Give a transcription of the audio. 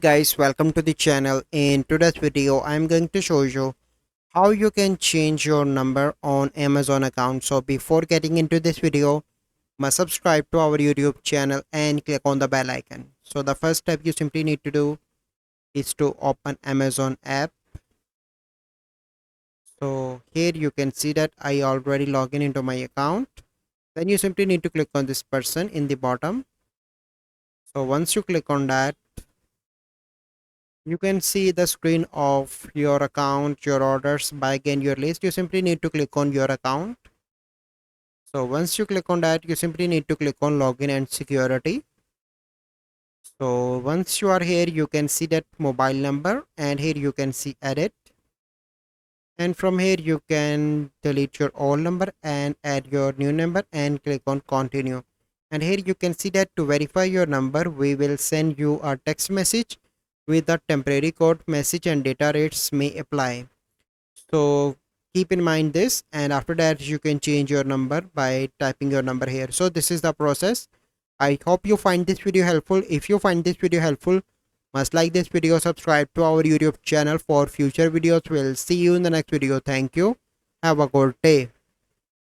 Guys, welcome to the channel. In today's video I'm going to show you how you can change your number on Amazon account. So before getting into this video, must subscribe to our YouTube channel and click on the bell icon. So the first step you simply need to do is to open Amazon app. So here you can see that I already logged in into my account. Then you simply need to click on this person in the bottom. So once you click on that, you can see the screen of your account, your orders, bag and your list. You simply need to click on your account. So once you click on that, you simply need to click on login and security. So once you are here, you can see that mobile number and here you can see edit. And from here you can delete your old number and add your new number and click on continue. And here you can see that to verify your number, we will send you a text message with a temporary code. Message and data rates may apply. So keep in mind this, and after that you can change your number by typing your number here. So this is the process. I hope you find this video helpful. If you find this video helpful, must like this video, subscribe to our YouTube channel for future videos. We'll see you in the next video. Thank you. Have a good day.